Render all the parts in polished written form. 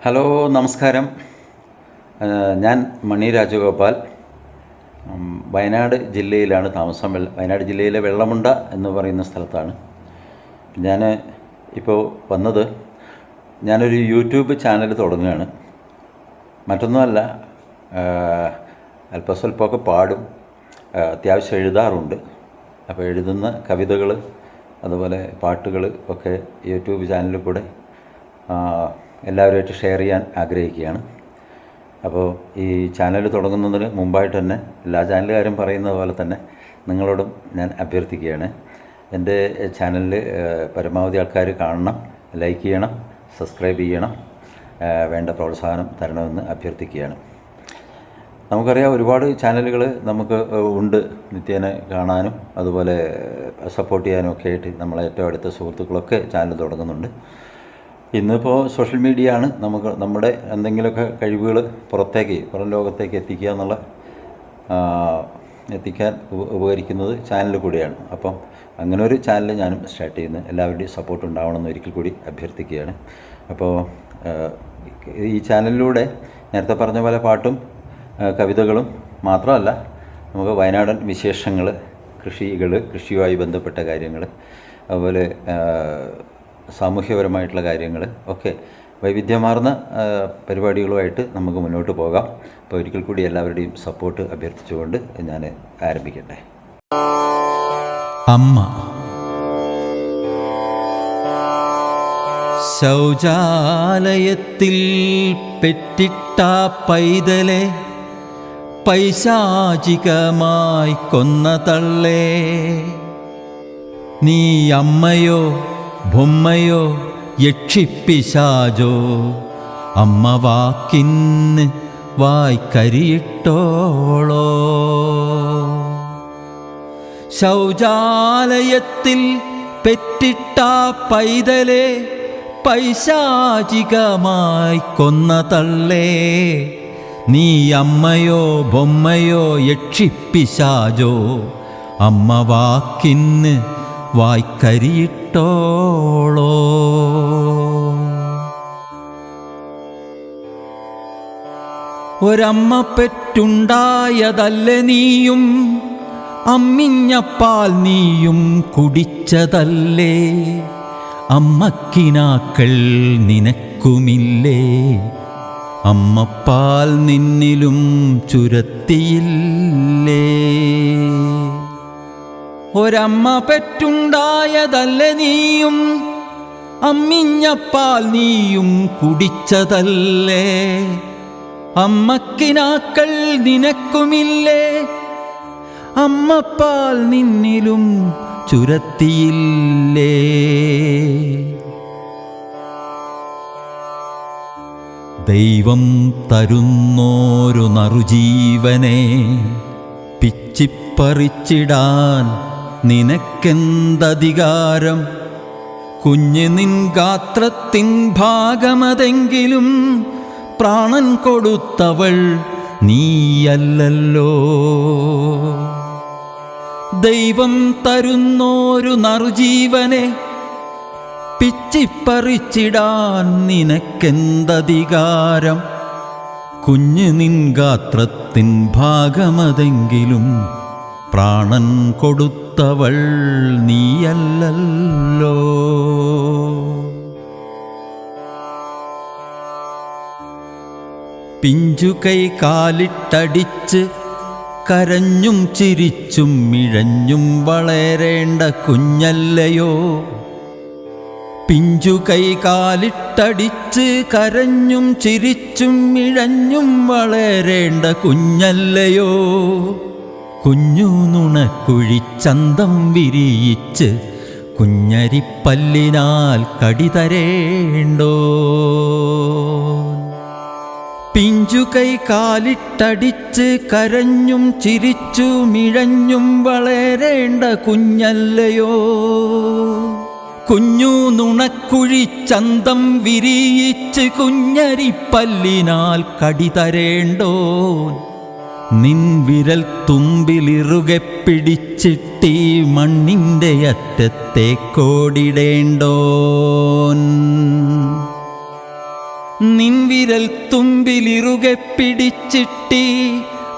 Hello, നമസ്കാരം. ഞാൻ മണി രാജഗോപാൽ. വയനാട് ജില്ലയിലാണ് താമസം. വയനാട് ജില്ലയിലെ വെള്ളമുണ്ട എന്ന് പറയുന്ന സ്ഥലത്താണ് ഞാൻ ഇപ്പോൾ വന്നത്. ഞാനൊരു യൂട്യൂബ് ചാനൽ തുടങ്ങുകയാണ്. മറ്റൊന്നുമല്ല, അല്പസ്വല്പമൊക്കെ പാടും, അത്യാവശ്യം എഴുതാറുണ്ട്. അപ്പോൾ എഴുതുന്ന കവിതകൾ അതുപോലെ പാട്ടുകൾ ഒക്കെ യൂട്യൂബ് ചാനലിൽ കൂടെ എല്ലാവരുമായിട്ട് ഷെയർ ചെയ്യാൻ ആഗ്രഹിക്കുകയാണ്. അപ്പോൾ ഈ ചാനൽ തുടങ്ങുന്നതിന് മുമ്പായിട്ട് തന്നെ എല്ലാ ചാനലുകാരും പറയുന്നത് പോലെ തന്നെ നിങ്ങളോടും ഞാൻ അഭ്യർത്ഥിക്കുകയാണ്. എൻ്റെ ചാനലിൽ പരമാവധി ആൾക്കാർ കാണണം, ലൈക്ക് ചെയ്യണം, സബ്സ്ക്രൈബ് ചെയ്യണം, വേണ്ട പ്രോത്സാഹനം തരണമെന്ന് അഭ്യർത്ഥിക്കുകയാണ്. നമുക്കറിയാം, ഒരുപാട് ചാനലുകൾ നമുക്ക് ഉണ്ട്, നിത്യേന കാണാനും അതുപോലെ സപ്പോർട്ട് ചെയ്യാനും ഒക്കെ ആയിട്ട് നമ്മളെ ഏറ്റവും അടുത്ത സുഹൃത്തുക്കളൊക്കെ ചാനൽ തുടങ്ങുന്നുണ്ട്. ഇന്നിപ്പോൾ സോഷ്യൽ മീഡിയ ആണ് നമ്മുടെ എന്തെങ്കിലുമൊക്കെ കഴിവുകൾ പുറം ലോകത്തേക്ക് എത്തിക്കാൻ ഉപകരിക്കുന്നത് ചാനൽ കൂടിയാണ്. അപ്പം അങ്ങനെ ഒരു ചാനൽ ഞാനും സ്റ്റാർട്ട് ചെയ്യുന്നത്. എല്ലാവരുടെയും സപ്പോർട്ട് ഉണ്ടാവണമെന്ന് ഒരിക്കൽ കൂടി അഭ്യർത്ഥിക്കുകയാണ്. അപ്പോൾ ഈ ചാനലിലൂടെ നേരത്തെ പറഞ്ഞ പോലെ പാട്ടും കവിതകളും മാത്രമല്ല, നമുക്ക് വയനാടൻ വിശേഷങ്ങൾ, കൃഷിയുമായി ബന്ധപ്പെട്ട കാര്യങ്ങൾ, അതുപോലെ സാമൂഹ്യപരമായിട്ടുള്ള കാര്യങ്ങൾ ഒക്കെ വൈവിധ്യമാർന്ന പരിപാടികളുമായിട്ട് നമുക്ക് മുന്നോട്ട് പോകാം. അപ്പോൾ ഒരിക്കൽ കൂടി എല്ലാവരുടെയും സപ്പോർട്ട് അഭ്യർത്ഥിച്ചുകൊണ്ട് ഞാൻ ആരംഭിക്കട്ടെ. അമ്മ. ശൗചാലയത്തിൽ പെറ്റിട്ട പൈതലെ പൈശാചികമായി കൊന്ന തള്ളേ, നീ അമ്മയോ ബൊമ്മയോ യക്ഷിപ്പിശാചോ, അമ്മ വാക്കിന്ന് വായ്ക്കരിയിട്ടോളോ. ശൗചാലയത്തിൽ പെറ്റിട്ട പൈതലെ പൈശാചികമായി കൊന്ന തള്ളേ, നീ അമ്മയോ ബൊമ്മയോ യക്ഷിപ്പിശാചോ, അമ്മ വാക്കിന്ന് വായ്ക്കരിയിട്ടോളോ. ഒരമ്മ പെറ്റുണ്ടായതല്ല നീയും, അമ്മിഞ്ഞപ്പാൽ നീയും കുടിച്ചതല്ലേ, അമ്മക്കിനാക്കൾ നിനക്കുമില്ലേ, അമ്മപ്പാൽ നിന്നിലും ചുരത്തിയില്ലേ. ഒരമ്മ പെറ്റുണ്ടായതല്ല നീയും, അമ്മിഞ്ഞപ്പാൽ നീയും കുടിച്ചതല്ലേ, അമ്മക്കിനാക്കൾ നിനക്കുമില്ലേ, അമ്മപ്പാൽ നിന്നിലും ചുരത്തിയില്ലേ. ദൈവം തരുന്നോരു നറുജീവനെ പിച്ചിപ്പറിച്ചിടാൻ നിനക്കെന്തധികാരം, കുഞ്ഞ് നിൻ ഗാത്രത്തിൻ ഭാഗമതെങ്കിലും പ്രാണൻ കൊടുത്തവൾ നീയല്ലല്ലോ. ദൈവം തരുന്നോരു നറുജീവനെ പിച്ചിപ്പറിച്ചിടാൻ നിനക്കെന്തധികാരം, കുഞ്ഞ് നിൻ ഗാത്രത്തിൻ ഭാഗമതെങ്കിലും പ്രാണൻ കൊടുത്തവൾ നീയല്ലല്ലോ. പിഞ്ചുകൈ കാലിട്ടടിച്ച് കരഞ്ഞും ചിരിച്ചും മിഴഞ്ഞും വളരേണ്ട കുഞ്ഞല്ലയോ, പിഞ്ചുകൈ കാലിട്ടടിച്ച് കരഞ്ഞും ചിരിച്ചും മിഴഞ്ഞും വളരേണ്ട കുഞ്ഞല്ലയോ, കുഞ്ഞു നുണക്കുഴിച്ചന്തം വിരിയിച്ച് കുഞ്ഞരിപ്പല്ലിനാൽ കടിതരേണ്ടോ. പിഞ്ചുകൈ കാലിട്ടടിച്ച് കരഞ്ഞും ചിരിച്ചു മിഴഞ്ഞും വളരേണ്ട കുഞ്ഞല്ലയോ, കുഞ്ഞു നുണക്കുഴിച്ചന്തം വിരിയിച്ച് കുഞ്ഞരിപ്പല്ലിനാൽ കടിതരേണ്ടോ. നിൻ വിരൽ തുമ്പിലിറുകെ പിടിച്ചിട്ടീ മണ്ണിൻ്റെ അറ്റത്തേക്കോടിടേണ്ടോൻ. നിൻ വിരൽ തുമ്പിലിറുകെ പിടിച്ചിട്ടി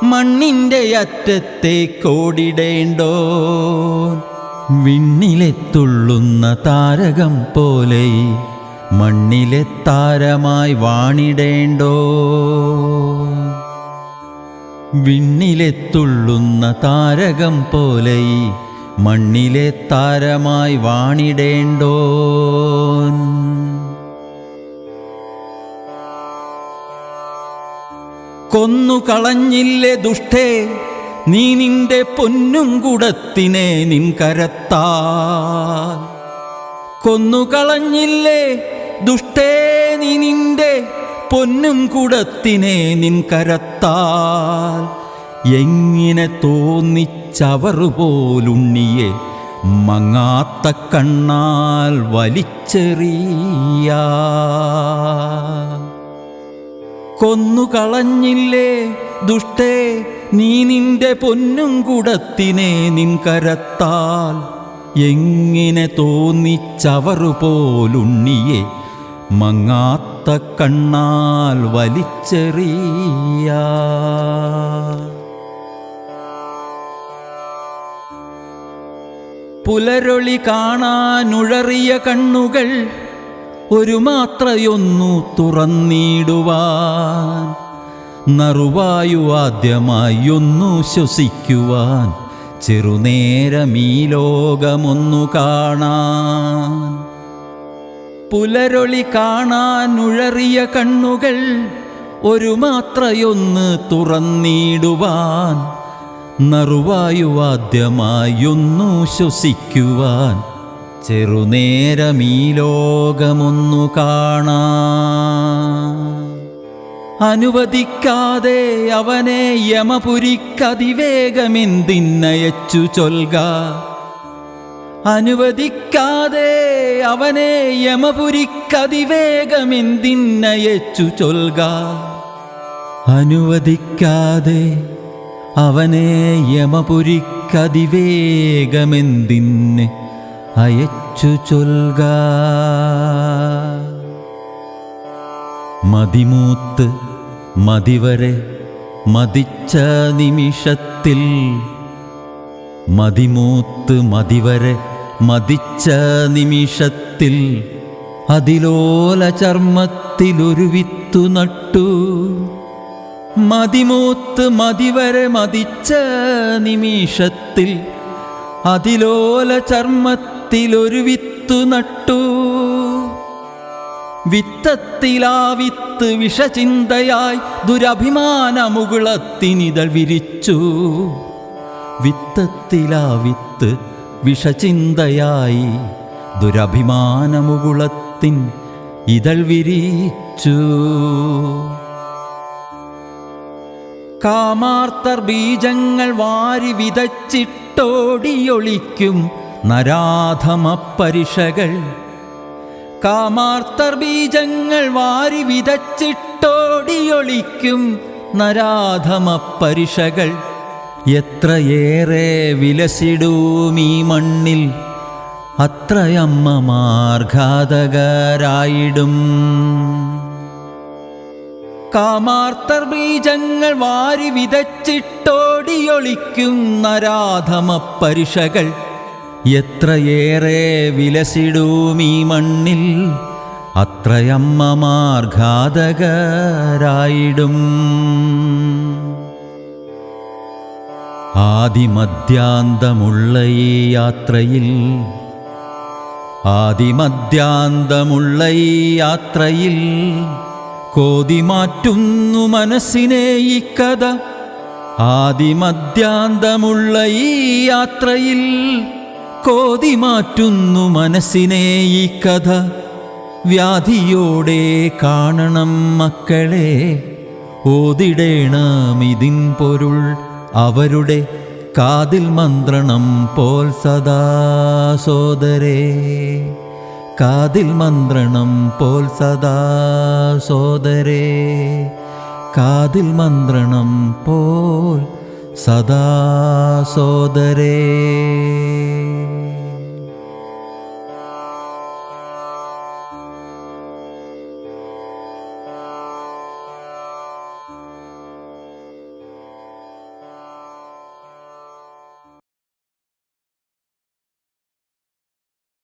മണ്ണിൻ്റെ അറ്റത്തേക്കോടിടേണ്ടോ. വിണ്ണിലെ തുള്ളുന്ന താരകം പോലെ മണ്ണിലെ താരമായി വാണിടേണ്ടോ. വിണ്ണിലെ തുള്ളുന്ന താരകം പോലെ മണ്ണിലെ താരമായി വാണിടേണ്ടോ. കൊന്നു കളഞ്ഞില്ലേ ദുഷ്ടേ നീ നിന്റെ പൊന്നും കുടത്തിനെ നിൻ കരത്താൽ. കൊന്നുകളഞ്ഞില്ലേ ദുഷ്ടേ നീ നിന്റെ പൊന്നും കുടത്തിനെ നിൻ കരത്താൽ. എങ്ങനെ തോന്നിച്ചവറുപോലുണ്ണിയെ മങ്ങാത്ത കണ്ണാൽ വലിച്ചെറിയ. കൊന്നുകളഞ്ഞില്ലേ ദുഷ്ടേ നീ നിന്റെ പൊന്നും കുടത്തിനെ നിൻ കരത്താൽ. എങ്ങനെ തോന്നിച്ചവറുപോലുണ്ണിയെ മങ്ങാത്ത കണ്ണാൽ വലിച്ചെറിയ. പുലരൊളി കാണാനുഴറിയ കണ്ണുകൾ ഒരു മാത്രയൊന്നു തുറന്നിടുവാൻ. നറുവായു ആദ്യമായി ഒന്നു ശ്വസിക്കുവാൻ ചെറുനേരമീ ലോകമൊന്നു കാണാൻ. പുലരൊളി കാണാനുഴറിയ കണ്ണുകൾ ഒരു മാത്രയൊന്ന് തുറന്നിടുവാൻ. നറുവായു ആദ്യമായി ഒന്നു ശ്വസിക്കുവാൻ ചെറുനേരമീ ലോകമൊന്നു കാണാൻ. അനുവദിക്കാതെ അവനെ യമപുരിക്കതിവേഗമെന്തിന്നയച്ചു ചൊൽക. അനുവദിക്കാതെ അവനെ യമപുരിക്കതിവേഗമെന്തിന്നയച്ചു ചൊൽക. അനുവദിക്കാതെ അവനെ യമപുരിക്കതിവേഗമെന്തിന് അയച്ചു ചൊൽക. മതിമൂത്ത് മതിവരെ മതിച്ച നിമിഷത്തിൽ. മതിമൂത്ത് മതിവരെ മതിച്ച നിമിഷത്തിൽ അതിലോല ചർമ്മത്തിലൊരു വിത്തു നട്ടു. മതിമൂത്ത് മതിവരെ മതിച്ച നിമിഷത്തിൽ അതിലോല ചർമ്മത്തിലൊരു വിത്തു നട്ടു. വിത്തത്തിലാ വിത്ത് വിഷചിന്തയായി ദുരഭിമാനമുകുളത്തിനിതൾ വിരിച്ചു. വിത്തത്തിലാ വിത്ത് വിഷചിന്തയായി ദുരഭിമാനമുകുളത്തിൻ ഇതൾ വിരിച്ചു. കാമാർത്തർ ബീജങ്ങൾ വാരി വിതച്ചിട്ടോടിയൊളിക്കും നരാധമപ്പരിഷകൾ. കാമാർത്തർ ബീജങ്ങൾ വാരി വിതച്ചിട്ടോടിയൊളിക്കും നരാധമപ്പരിഷകൾ. എത്രയേറെ വിലസിടൂമീ മണ്ണിൽ അത്രയമ്മമാർഘാതകരായിടും. കാമാർത്തർ ബീജങ്ങൾ വാരി വിതച്ചിട്ടോടിയൊളിക്കും നരാധമപ്പരിഷകൾ. എത്രയേറെ വിലസിടൂമീ മണ്ണിൽ അത്രയമ്മമാർഘാതകരായിടും. ആദിമധ്യാന്തമുള്ള ഈ യാത്രയിൽ, ആദിമധ്യാന്തമുള്ള ഈ യാത്രയിൽ കോതിമാറ്റുന്നു മനസ്സിനെ ഈ കഥ. ആദിമധ്യാന്തമുള്ള ഈ യാത്രയിൽ കോതിമാറ്റുന്നു മനസ്സിനെ ഈ കഥ. വ്യാധിയോടെ കാണണം മക്കളെ, ഓതിടേണം ഇതിൻ പൊരുൾ അവരുടെ കാതിൽ മന്ത്രണം പോൽ സദാ സോദരേ. കാതിൽ മന്ത്രണം പോൽ സദാ സോദരേ. കാതിൽ മന്ത്രണം പോൽ സദാ സോദരേ.